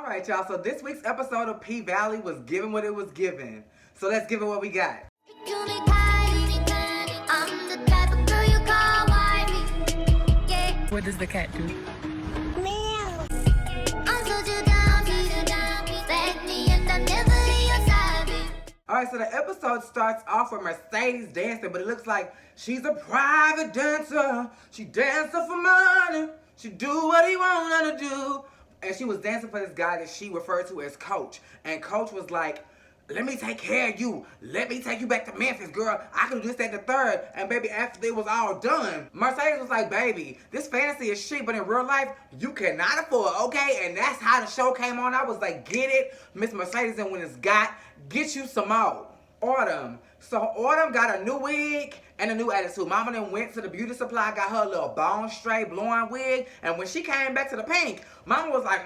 right, y'all. So this week's episode of P Valley was given what it was given. So let's give it what we got. What does the cat do? Alright, so the episode starts off with Mercedes dancing, but it looks like she's a private dancer. She dances for money. She do what he want her to do. And she was dancing for this guy that she referred to as Coach. And Coach was like, let me take care of you. Let me take you back to Memphis, girl. I can do this, that, and the third. And baby, after it was all done, Mercedes was like, baby, this fantasy is cheap, but in real life, you cannot afford, okay? And that's how the show came on. I was like, get it, Miss Mercedes, and when it's got, get you some more. Autumn. So Autumn got a new wig and a new attitude. Mama then went to the beauty supply, got her a little bone straight blonde wig, and when she came back to the pink, Mama was like,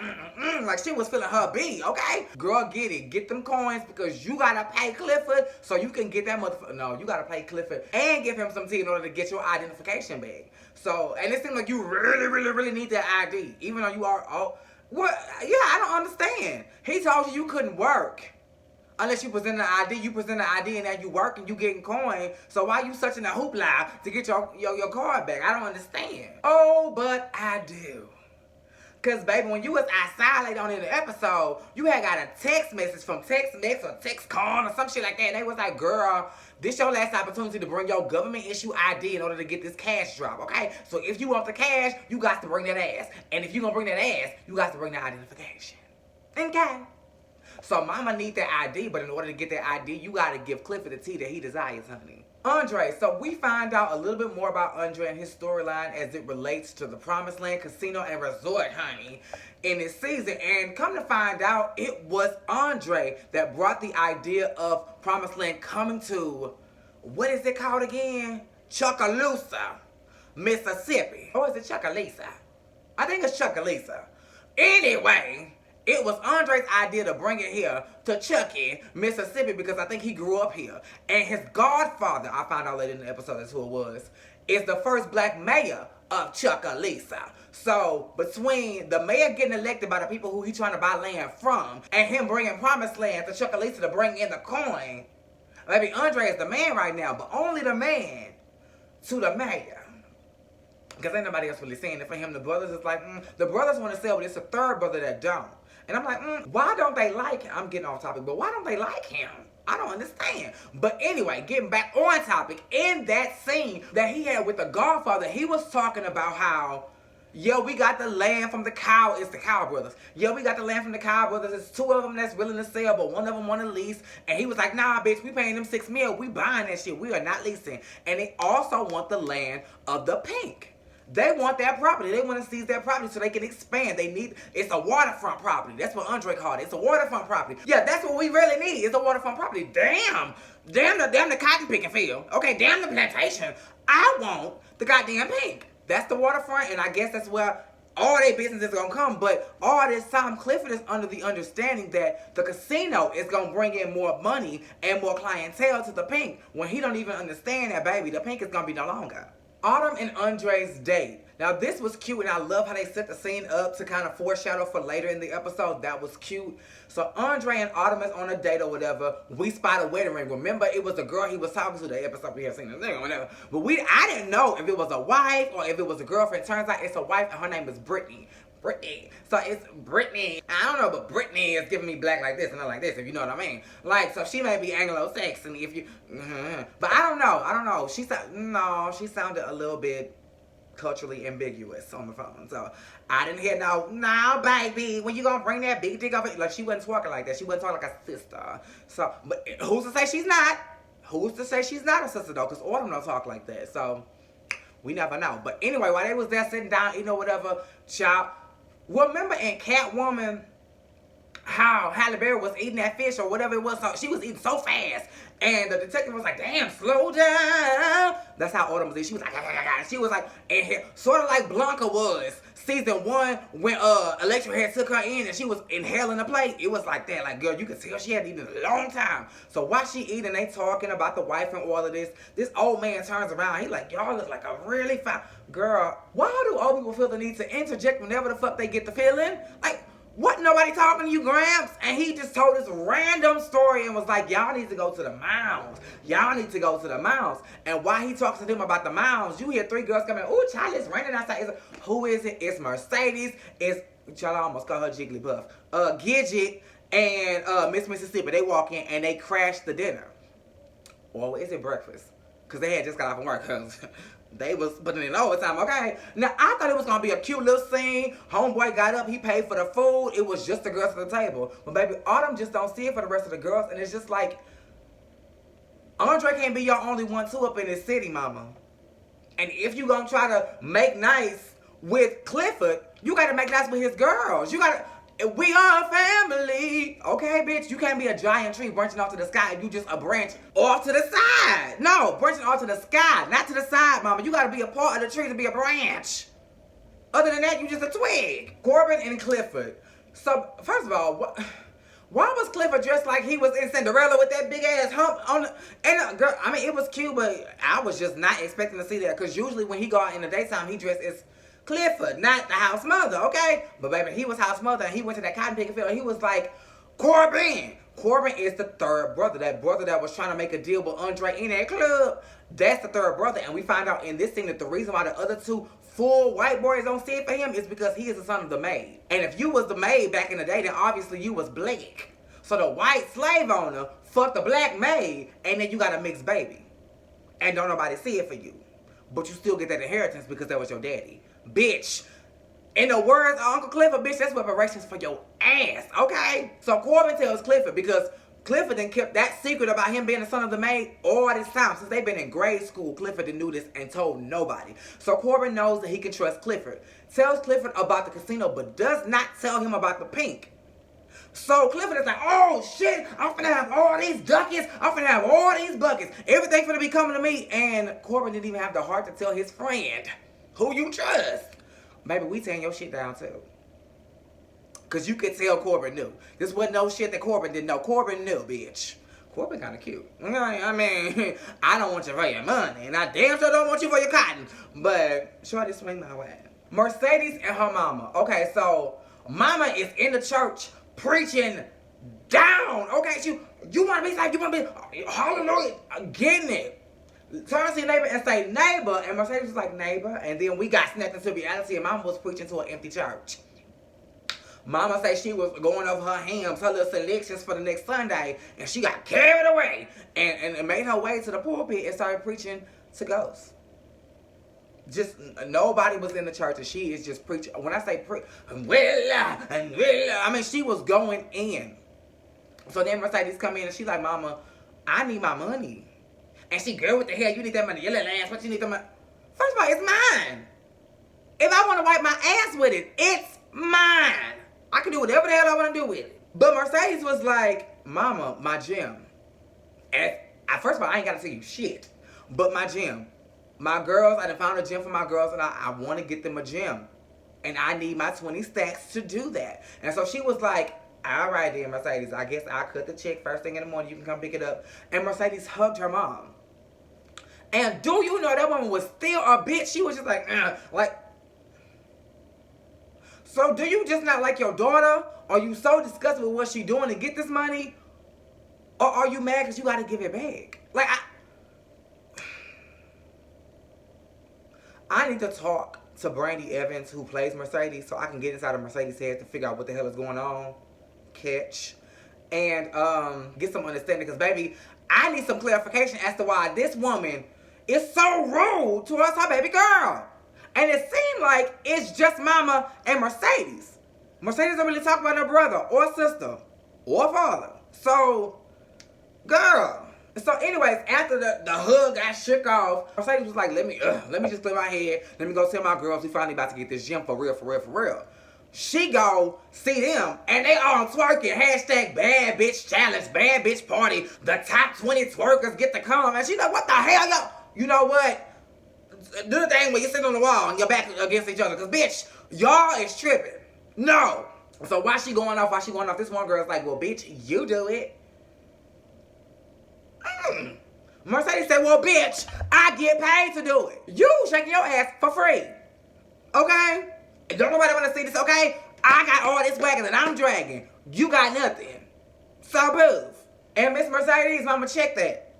like she was feeling her beat, okay? Girl, get it. Get them coins because you gotta pay Clifford so you can get that motherfucker. No, you gotta pay Clifford and give him some tea in order to get your identification bag. So, and it seemed like you really need that ID, even though you are, what? Yeah, I don't understand. He told you couldn't work. Unless you present the ID, you present the ID and now you work and you getting coin. So why you such in a hoopla to get your card back? I don't understand. Oh, but I do. Cause baby, when you was outside later on in the episode, you had got a text message from TextNext or TextCon or some shit like that. And they was like, girl, this your last opportunity to bring your government issue ID in order to get this cash drop, okay? So if you want the cash, you got to bring that ass. And if you gonna bring that ass, you got to bring the identification. Okay? So mama need that ID, but in order to get that ID, you gotta give Clifford the tea that he desires, honey. Andre, so we find out a little bit more about Andre and his storyline as it relates to the Promised Land Casino and Resort, honey, in this season. And come to find out, it was Andre that brought the idea of Promised Land coming to, what is it called again? Chucalissa, Mississippi. Or is it Chucalissa? I think it's Chucalissa. Anyway, it was Andre's idea to bring it here to Chucky, Mississippi, because I think he grew up here. And his godfather, I found out later in the episode that's who it was, is the first black mayor of Chucalissa. So between the mayor getting elected by the people who he's trying to buy land from and him bringing Promised Land to Chucalissa to bring in the coin, maybe Andre is the man right now, but only the man to the mayor. Because ain't nobody else really saying it for him. The brothers is like, the brothers want to sell, but it's a third brother that don't. And I'm like, why don't they like him? I'm getting off topic, but why don't they like him? I don't understand. But anyway, getting back on topic, in that scene that he had with the Godfather, he was talking about how, yo, we got the land from the Cow, it's the Cow brothers. Yo, we got the land from the Cow brothers. There's two of them that's willing to sell, but one of them want to lease. And he was like, nah, bitch, we paying them $6 million. We buying that shit. We are not leasing. And they also want the land of the Pink. They want that property. They want to seize that property so they can expand. It's a waterfront property. That's what Andre called it. It's a waterfront property. Yeah, that's what we really need. It's a waterfront property. Damn the cotton picking field. Okay, damn the plantation. I want the goddamn Pink. That's the waterfront, and I guess that's where all their business is going to come. But all this time, Clifford is under the understanding that the casino is going to bring in more money and more clientele to the Pink when he don't even understand that, baby. The Pink is going to be no longer. Autumn and Andre's date. Now this was cute, and I love how they set the scene up to kind of foreshadow for later in the episode. That was cute. So Andre and Autumn is on a date or whatever. We spot a wedding ring. Remember, it was the girl he was talking to, the episode we have seen, or whatever. But I didn't know if it was a wife or if it was a girlfriend. Turns out it's a wife, and her name is Brittany. So it's Brittany. I don't know, but Brittany is giving me black like this and not like this, if you know what I mean. Like, so she may be Anglo-Saxon if you, but I don't know. She sounded a little bit culturally ambiguous on the phone. So I didn't hear no, baby, when you gonna bring that big dick over? Like, she wasn't talking like that. She wasn't talking like a sister. So, but who's to say she's not? Who's to say she's not a sister though? Because Autumn don't talk like that. So we never know. But anyway, while they was there sitting down, eating or whatever, child. Remember in Catwoman how Halle Berry was eating that fish or whatever it was? So she was eating so fast. And the detective was like, damn, slow down. That's how Autumn was eating. She was like, she was like, sort of like Blanca was. Season 1, when Electra had took her in and she was inhaling the plate, it was like that. Like, girl, you could tell she had eaten a long time. So while she eating, they talking about the wife and all of this. This old man turns around. He like, y'all look like a really fine girl. Why do old people feel the need to interject whenever the fuck they get the feeling? Like, What, nobody talking to you, Gramps? And he just told this random story and was like, y'all need to go to the mounds. Y'all need to go to the mounds. And while he talks to them about the mounds, you hear 3 girls coming, ooh, child, it's raining outside. Who is it? It's Mercedes. It's, child, I almost call her Jigglypuff. Gidget and Miss Mississippi. They walk in and they crash the dinner. Or is it breakfast? Because they had just got off from work. They was putting in overtime, okay? Now, I thought it was going to be a cute little scene. Homeboy got up. He paid for the food. It was just the girls at the table. But, baby, Autumn just don't see it for the rest of the girls. And it's just like, Andre can't be your only one, too, up in this city, mama. And if you going to try to make nice with Clifford, you got to make nice with his girls. You got to... We are a family. Okay, bitch? You can't be a giant tree branching off to the sky and you just a branch off to the side. No, branching off to the sky, not to the side, mama. You got to be a part of the tree to be a branch. Other than that, you just a twig. Corbin and Clifford. So, first of all, why was Clifford dressed like he was in Cinderella with that big ass hump on the... And, girl, I mean, it was cute, but I was just not expecting to see that. Because usually when he go out in the daytime, he dressed as Clifford, not the house mother, okay? But baby, he was house mother and he went to that cotton picking field and he was like, Corbin. Corbin is the 3rd brother. That brother that was trying to make a deal with Andre in that club. That's the 3rd brother. And we find out in this scene that the reason why the other 2 full white boys don't see it for him is because he is the son of the maid. And if you was the maid back in the day, then obviously you was black. So the white slave owner fucked the black maid and then you got a mixed baby. And don't nobody see it for you. But you still get that inheritance because that was your daddy. Bitch. In the words of Uncle Clifford, bitch, that's reparations for your ass, okay? So Corbin tells Clifford because Clifford then kept that secret about him being the son of the maid all this time. Since they've been in grade school, Clifford knew this and told nobody. So Corbin knows that he can trust Clifford. Tells Clifford about the casino, but does not tell him about the pink. So Clifford is like, oh shit, I'm finna have all these ducats. I'm finna have all these buckets. Everything finna be coming to me. And Corbin didn't even have the heart to tell his friend who you trust. Baby, we tearing your shit down too. Because you could tell Corbin knew. This wasn't no shit that Corbin didn't know. Corbin knew, bitch. Corbin kind of cute. I mean, I don't want you for your money. And I damn sure don't want you for your cotton. But shorty swing my way. Mercedes and her mama. Okay, so mama is in the church preaching down. Okay, you want to be saved. You want to be, hallelujah, getting it. Turn to your neighbor and say, neighbor. And Mercedes was like, neighbor. And then we got snapped into reality and mama was preaching to an empty church. Mama said she was going over her hymns, her little selections for the next Sunday. And she got carried away. And made her way to the pulpit and started preaching to ghosts. Just nobody was in the church and she is just preaching. When I say I mean, she was going in. So then Mercedes come in and she like, mama, I need my money. And she, girl, what the hell? You need that money. Your little ass, what you need that money? First of all, it's mine. If I want to wipe my ass with it, it's mine. I can do whatever the hell I want to do with it. But Mercedes was like, mama, my gym. And first of all, I ain't got to tell you shit. But my gym. My girls, I done found a gym for my girls and I want to get them a gym. And I need my 20 stacks to do that. And so she was like, all right then, Mercedes, I guess I'll cut the check first thing in the morning. You can come pick it up. And Mercedes hugged her mom. And do you know that woman was still a bitch? She was just like, like. So do you just not like your daughter? Are you so disgusted with what she doing to get this money? Or are you mad because you got to give it back? Like, I need to talk to Brandy Evans, who plays Mercedes, so I can get inside of Mercedes' head to figure out what the hell is going on. Catch. And get some understanding. Because, baby, I need some clarification as to why this woman is so rude towards her baby girl. And it seemed like it's just mama and Mercedes. Mercedes don't really talk about her brother or sister or father. So, girl. So anyways, after the hug got shook off, Mercedes was like, let me just clear my head. Let me go tell my girls we finally about to get this gym for real, for real, for real. She go see them, and they all twerking. Hashtag bad bitch challenge, bad bitch party. The top 20 twerkers get to come. And she like, what the hell, y'all? You know what? Do the thing where you're sitting on the wall and your back against each other. Because, bitch, y'all is tripping. No. So while she going off, this one girl's like, well, bitch, you do it. Mercedes said, well, bitch, I get paid to do it. You shaking your ass for free. Okay? Don't nobody want to see this, okay? I got all this wagon that I'm dragging. You got nothing. So prove. And Miss Mercedes, mama, check that.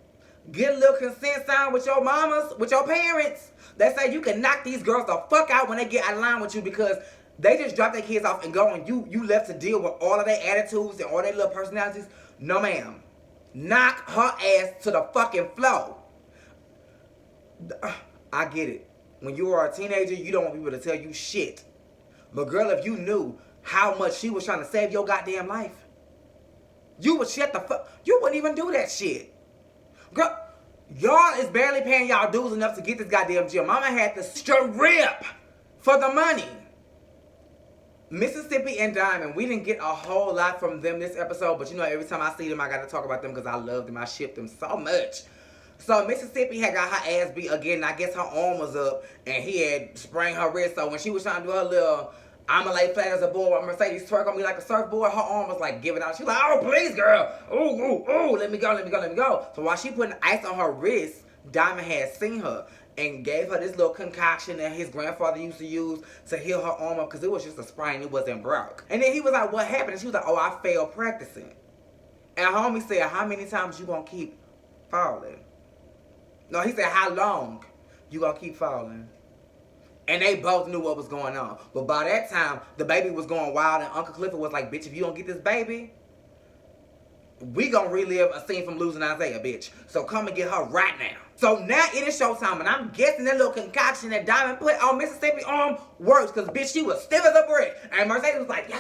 Get a little consent sign with your mamas, with your parents. That say you can knock these girls the fuck out when they get out of line with you because they just drop their kids off and go and you left to deal with all of their attitudes and all their little personalities. No, ma'am. Knock her ass to the fucking floor. I get it. When you are a teenager, you don't want people to tell you shit. But girl, if you knew how much she was trying to save your goddamn life, you would shut the fuck. You wouldn't even do that shit. Girl, y'all is barely paying y'all dues enough to get this goddamn gym. Mama had to strip for the money. Mississippi and Diamond, we didn't get a whole lot from them this episode, but you know, every time I see them, I got to talk about them because I love them. I ship them so much. So Mississippi had got her ass beat again. I guess her arm was up, and he had sprained her wrist. So when she was trying to do her little, I'ma lay flat as a board while Mercedes twerk on me like a surfboard, her arm was like giving out. She was like, oh, please, girl. Ooh, ooh, ooh, let me go, let me go, let me go. So while she putting ice on her wrist, Diamond had seen her and gave her this little concoction that his grandfather used to use to heal her arm up because it was just a sprain, it wasn't broke. And then he was like, what happened? And she was like, oh, I failed practicing. And homie said, how many times you gonna keep falling? No, he said, how long you gonna keep falling? And they both knew what was going on. But by that time, the baby was going wild, and Uncle Clifford was like, bitch, if you don't get this baby, we gonna relive a scene from Losing Isaiah, bitch. So come and get her right now. So now it is showtime, and I'm guessing that little concoction that Diamond put on Mississippi arm works, because bitch, she was stiff as a brick. And Mercedes was like,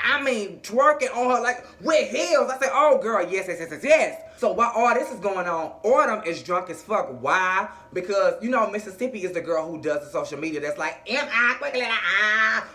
I mean, twerking on her like with heels. I said, oh girl, yes, yes, yes, yes, yes. So while all this is going on, Autumn is drunk as fuck. Why? Because, you know, Mississippi is the girl who does the social media that's like, M.I. quickly,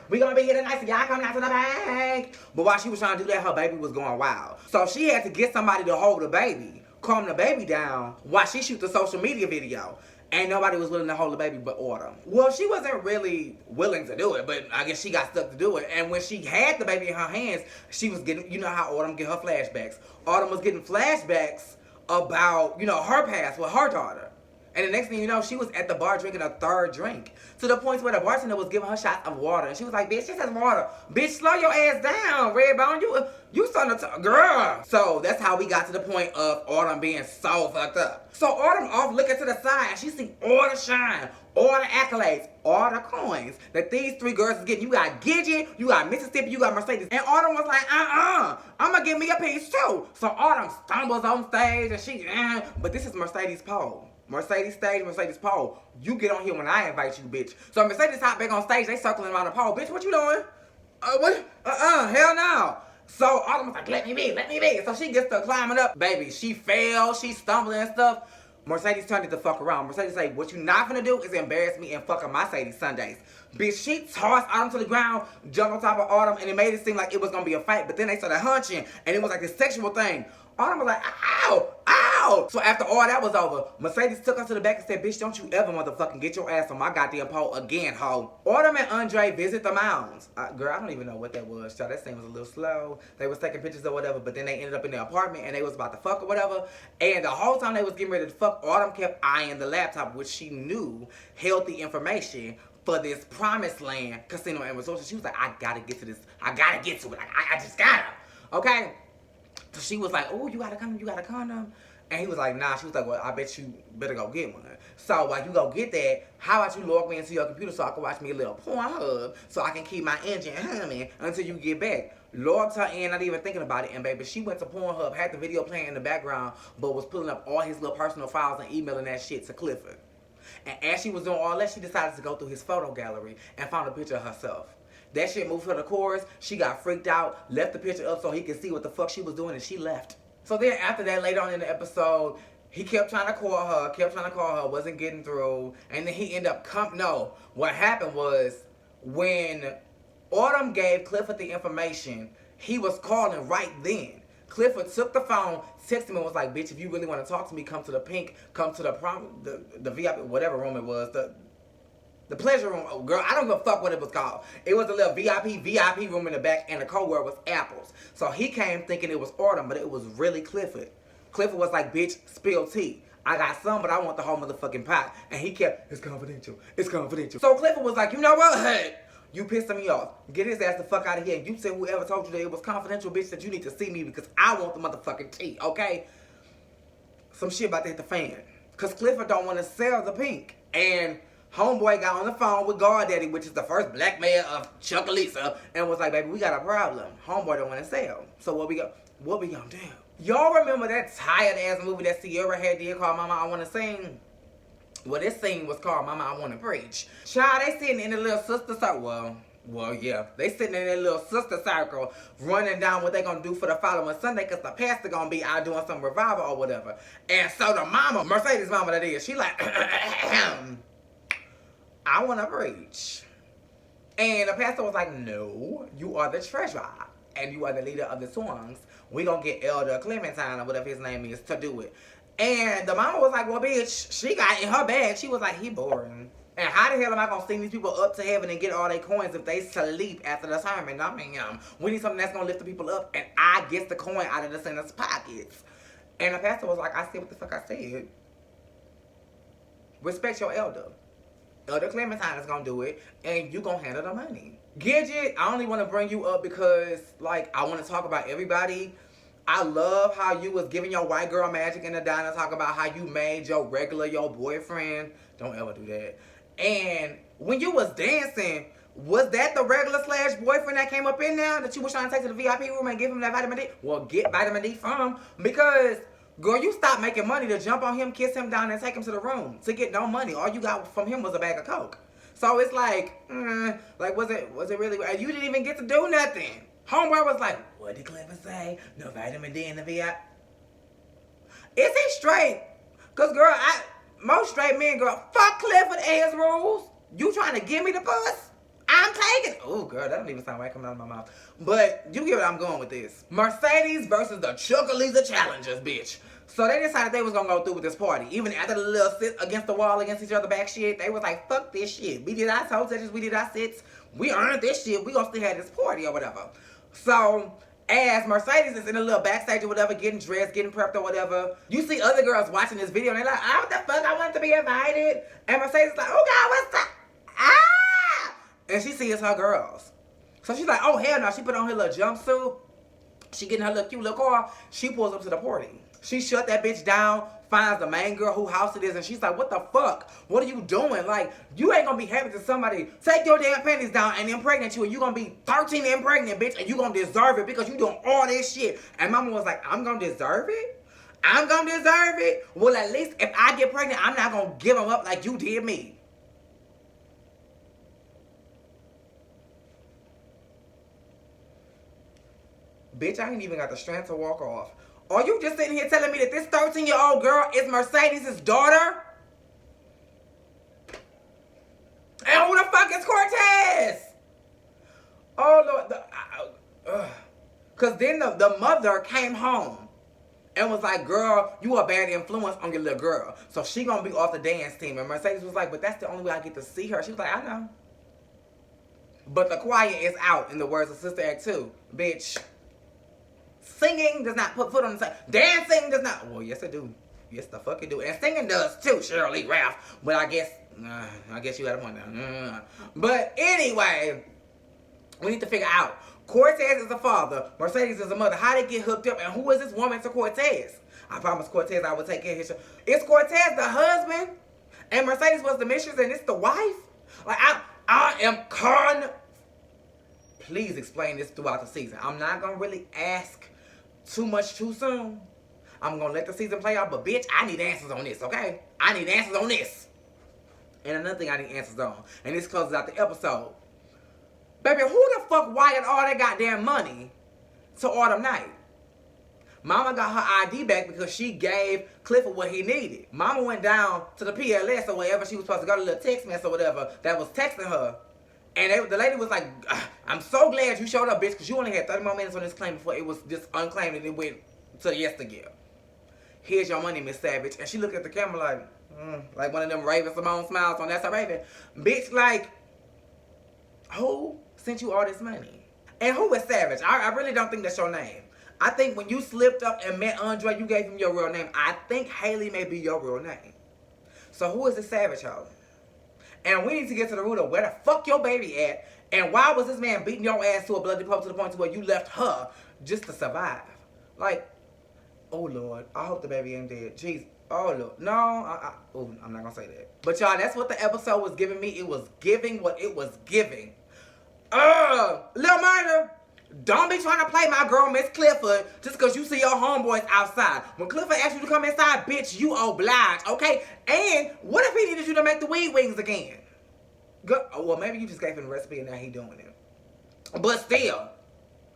we gonna be here tonight, so y'all come out to the bank. But while she was trying to do that, her baby was going wild. So she had to get somebody to hold the baby, calm the baby down while she shoot the social media video. Ain't nobody was willing to hold the baby but Autumn. Well, she wasn't really willing to do it, but I guess she got stuck to do it. And when she had the baby in her hands, she was getting, you know how Autumn get her flashbacks. Autumn was getting flashbacks about, you know, her past with her daughter. And the next thing you know, she was at the bar drinking a third drink. To the point where the bartender was giving her shots of water. And she was like, bitch, this is water. Bitch, slow your ass down, Redbone. You starting to talk, girl. So that's how we got to the point of Autumn being so fucked up. So Autumn off looking to the side. She see all the shine, all the accolades, all the coins that these three girls is getting. You got Gidget, you got Mississippi, you got Mercedes. And Autumn was like, I'm going to give me a piece too. So Autumn stumbles on stage and she, but this is Mercedes' pole. Mercedes stage, Mercedes pole. You get on here when I invite you, bitch. So Mercedes hop back on stage, they circling around the pole. Bitch, what you doing? Hell no. So Autumn was like, let me be, let me be. So she gets to climbing up. Baby, she fell, she stumbling and stuff. Mercedes turned it the fuck around. Mercedes say, what you not finna do is embarrass me and fuck up my Sadie Sundays. Bitch, she tossed Autumn to the ground, jumped on top of Autumn, and it made it seem like it was gonna be a fight. But then they started hunching, and it was like this sexual thing. Autumn was like, ow, ow. So after all that was over, Mercedes took her to the back and said, bitch, don't you ever motherfucking get your ass on my goddamn pole again, ho. Autumn and Andre visit the mounds. Girl, I don't even know what that was, child. That scene was a little slow. They was taking pictures or whatever, but then they ended up in their apartment and they was about to fuck or whatever. And the whole time they was getting ready to fuck, Autumn kept eyeing the laptop, which she knew held the information for this promised land casino and resort. She was like, I gotta get to this. I gotta get to it. I just gotta. Okay? So she was like, oh, you got a condom, you got a condom? And he was like, nah. She was like, well, I bet you better go get one. So while you go get that, how about you log me into your computer so I can watch me a little Pornhub so I can keep my engine humming until you get back. Logged her in, not even thinking about it. And baby, she went to Pornhub, had the video playing in the background, but was pulling up all his little personal files and emailing that shit to Clifford. And as she was doing all that, she decided to go through his photo gallery and found a picture of herself. That shit moved her to chorus. She got freaked out, left the picture up so he could see what the fuck she was doing, and she left. So then after that, later on in the episode, he kept trying to call her, wasn't getting through, and then he ended up no. What happened was when Autumn gave Clifford the information, he was calling right then. Clifford took the phone, texted him and was like, bitch, if you really want to talk to me, come to the pink, come to the VIP, whatever room it was, the pleasure room. Oh, girl, I don't give a fuck what it was called. It was a little VIP room in the back, and the code word was apples. So he came thinking it was Autumn, but it was really Clifford. Clifford was like, bitch, spill tea. I got some, but I want the whole motherfucking pot. And he kept, it's confidential, it's confidential. So Clifford was like, you know what? Hey, You pissing me off. Get his ass the fuck out of here. And you said whoever told you that it was confidential, bitch, that you need to see me because I want the motherfucking tea, okay? Some shit about to hit the fan. Because Clifford don't want to sell the pink. And homeboy got on the phone with God Daddy, which is the first black mayor of Chuckalisa, and was like, baby, we got a problem. Homeboy don't want to sell. So what we gonna do? Y'all remember that tired ass movie that Sierra had did called Mama I Wanna Sing? Well, this scene was called Mama I Wanna Preach. Child, they sitting in the little sister circle. Well, yeah. They sitting in their little sister circle running down what they gonna do for the following Sunday because the pastor gonna be out doing some revival or whatever. And so the mama, Mercedes mama that is, she like, I wanna preach. And the pastor was like, no, you are the treasurer. And you are the leader of the songs. We gonna get Elder Clementine or whatever his name is to do it. And the mama was like, well, bitch, she got in her bag. She was like, he boring. And how the hell am I gonna send these people up to heaven and get all their coins if they sleep after the sermon? I mean, we need something that's gonna lift the people up, and I get the coin out of the sinner's pockets. And the pastor was like, I said what the fuck I said. Respect your elder. Elder Clementine is gonna do it, and you gonna handle the money. Gidget, I only want to bring you up because, like, I want to talk about everybody. I love how you was giving your white girl magic in the diner, talk about how you made your boyfriend. Don't ever do that. And when you was dancing, was that the regular / boyfriend that came up in there that you was trying to take to the VIP room and give him that vitamin D? Well, get vitamin D from him because, girl, you stopped making money to jump on him, kiss him down, and take him to the room to get no money. All you got from him was a bag of Coke. So it's like, was it really? You didn't even get to do nothing. Homeboy was like, what did Clifford say? No vitamin D in the VIP. Is he straight? Because, girl, most straight men, girl, fuck Clifford and his rules. You trying to give me the puss? I'm taking. Oh, girl, that don't even sound right coming out of my mouth. But you get where I'm going with this. Mercedes versus the Chuckalisa Challengers, bitch. So they decided they was gonna go through with this party. Even after the little sit against the wall against each other back shit, they was like, fuck this shit. We did our toe touches, we did our sits. We earned this shit. We gonna still have this party or whatever. So as Mercedes is in a little backstage or whatever, getting dressed, getting prepped or whatever, you see other girls watching this video and they're like, oh, what the fuck, I want to be invited. And Mercedes is like, oh God, what's up? Ah! And she sees her girls. So she's like, oh hell no. She put on her little jumpsuit. She getting her little cute little car. She pulls up to the party. She shut that bitch down, finds the main girl who house it is, and she's like, what the fuck? What are you doing? Like, you ain't gonna be happy to somebody take your damn panties down and impregnate you, and you gonna be 13 and pregnant, bitch, and you gonna deserve it because you doing all this shit. And mama was like, I'm gonna deserve it? I'm gonna deserve it? Well, at least if I get pregnant, I'm not gonna give them up like you did me. Bitch, I ain't even got the strength to walk off. Are you just sitting here telling me that this 13-year-old girl is Mercedes' daughter? And who the fuck is Cortez? Oh, Lord. Because then the mother came home and was like, girl, you a bad influence on your little girl. So she going to be off the dance team. And Mercedes was like, but that's the only way I get to see her. She was like, I know. But the choir is out, in the words of Sister Act 2. Bitch. Singing does not put foot on the side. Dancing does not. Well, yes, it do. Yes, the fuck it do. And singing does too, Cheryl Lee Ralph. But I guess you got a point now. But anyway, we need to figure out. Cortez is the father. Mercedes is the mother. How they get hooked up? And who is this woman to Cortez? I promised Cortez I would take care of his. Is Cortez the husband? And Mercedes was the mistress and it's the wife? Like, I am Please explain this throughout the season. I'm not going to really ask too much too soon. I'm going to let the season play out. But, bitch, I need answers on this, okay? I need answers on this. And another thing I need answers on. And this closes out the episode. Baby, who the fuck wired all that goddamn money to Autumn Night? Mama got her ID back because she gave Clifford what he needed. Mama went down to the PLS or wherever she was supposed to go, to a little text message or whatever that was texting her. And the lady was like, I'm so glad you showed up, bitch, because you only had 30 more minutes on this claim before it was just unclaimed and it went to yesterday. Here's your money, Miss Savage. And she looked at the camera like one of them Raven Simone smiles on That's a Raven. Bitch, like, who sent you all this money? And who is Savage? I really don't think that's your name. I think when you slipped up and met Andre, you gave him your real name. I think Haley may be your real name. So who is this Savage hoe? And we need to get to the root of where the fuck your baby at. And why was this man beating your ass to a bloody pulp to the point to where you left her just to survive? Like, oh Lord, I hope the baby ain't dead. Jeez. Oh Lord. No, I'm not gonna say that. But y'all, that's what the episode was giving me. It was giving what it was giving. Lil Murder, don't be trying to play my girl Miss Clifford just because you see your homeboys outside. When Clifford asks you to come inside, bitch, you oblige, okay? And what if he needed you to make the weed wings again? Well, maybe you just gave him the recipe and now he doing it. But still,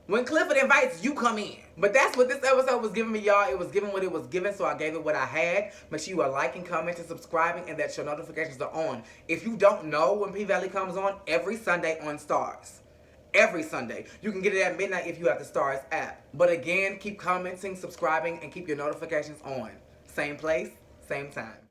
when Clifford invites, you come in. But that's what this episode was giving me, y'all. It was giving what it was giving, so I gave it what I had. Make sure you are liking, commenting, subscribing, and that your notifications are on. If you don't know when P-Valley comes on, every Sunday on Stars. Every Sunday. You can get it at midnight if you have the Stars app. But again, keep commenting, subscribing, and keep your notifications on. Same place, same time.